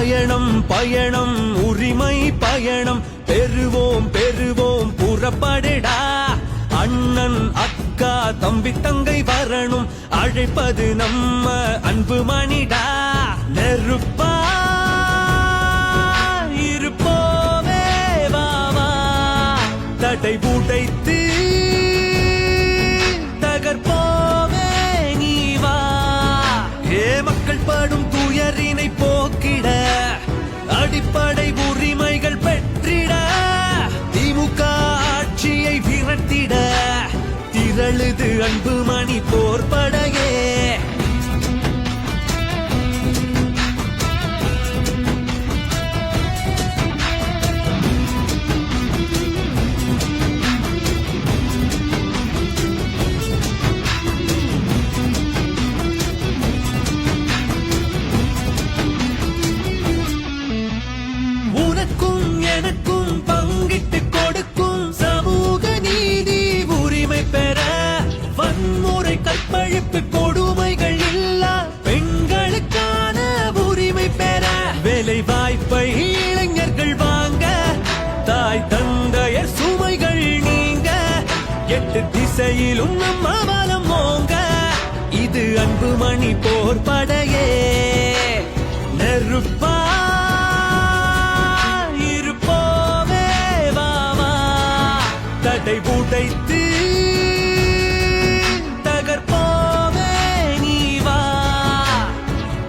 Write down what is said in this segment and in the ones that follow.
பயணம் பயணம் உரிமை பயணம் பெறுவோம் பெறுவோம் புறப்படடா. அண்ணன் அக்கா தம்பி தங்கை வரணும் அழைப்பது நம்ம அன்பு மணிடா. நெருப்பா இருப்போமே வாவா தடை உடைத்து தகர்ப்போமே நீ வா. ஏ மக்கள் படும் துயரினை போக்கிட அடிப்படை உரிமைகள் பெற்றிட திமுக ஆட்சியை விரட்டிட திரளுது அன்பு மணி போர்படையே. எனக்கும் பங்கிட்டு கொடுக்கும் சமூக நீதி உரிமை பெற வன்முறை கற்பழிப்பு கொடுமைகள் இல்லா பெண்களுக்கான உரிமை பெற வேலை வாய்ப்பை இளைஞர்கள் வாங்க தாய் தந்தையர் சுமைகள் நீங்க 8 திசையிலும் நம்ம பலம் ஓங்க இது அன்பு மணி போர்படையே. நெருப்பா தடை உடைத்து தகர்ப்போமே நீ வா.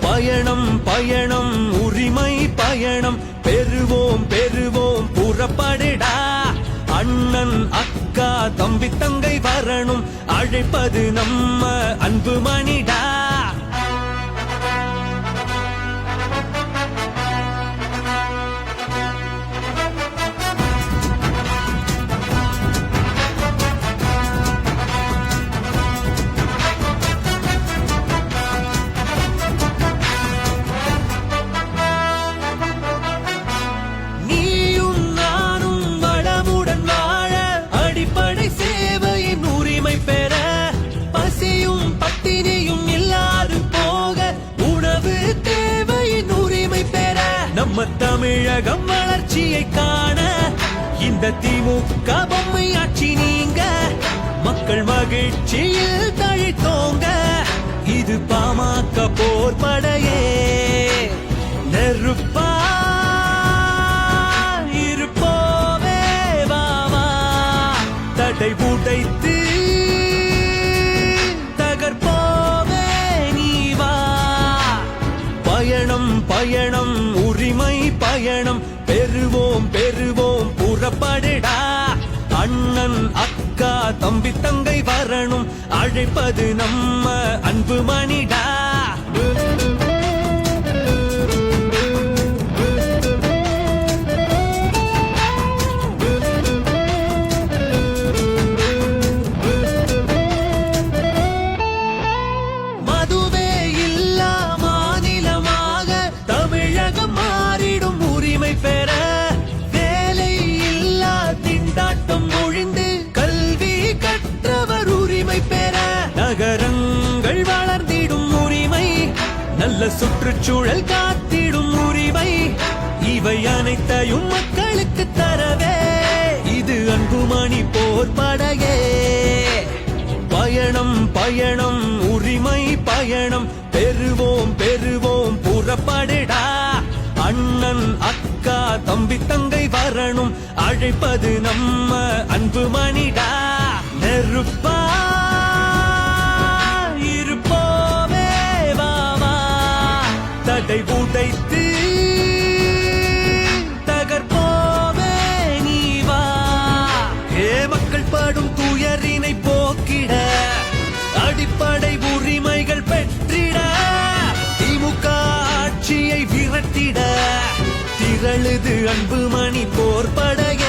பயணம் பயணம் உரிமை பயணம் பெறுவோம் பெறுவோம் புறப்படடா. அண்ணன் அக்கா தம்பி தங்கை வரணும் அழைப்பது நம்ம அன்பு மணிடா. நம்ம தமிழகம் வளர்ச்சியை காண இந்த திமுக பொம்மை ஆட்சி நீங்க மக்கள் மகிழ்ச்சியில் தழைத்தோங்க இது பாமக போர்படையே. நெருப்பா இருப்போமே வாவா தடை உடைத்து தகர்ப்போமே நீ வா. பயணம் பயணம் உரிமை பயணம் பெறுவோம் பெறுவோம் புறப்படடா. அண்ணன் அக்கா தம்பி தங்கை வரணும் அழைப்பது நம்ம அன்பு மணிடா. பெற வேலை இல்லா திண்டாட்டம் ஒழிந்து கல்வி கற்றவர் உரிமை பெற நகரங்கள் வளர்ந்திடும் உரிமை நல்ல சுற்றுச்சூழல் காத்திடும் உரிமை இவை அனைத்தையும் மக்களுக்கு தரவே இது அன்புமணி போர்படையே. பயணம் பயணம் உரிமை பயணம் பெறுவோம் பெறுவோம் புறப்படடா. அண்ணன் அக்கா தம்பி தங்கை வரணும் அழைப்பது நம்ம அன்பு மணிடா. நெருப்பா இருப்போமே வாவா தடை உடைத்து தகர்ப்போமே நீ வா. ஏ மக்கள் படும் துயரினை போக்கிட அடிப்படை உரிமைகள் பெற்றிட திமுக ஆட்சியை விரட்டிட திரளுது அன்பு மணி போர்படையே.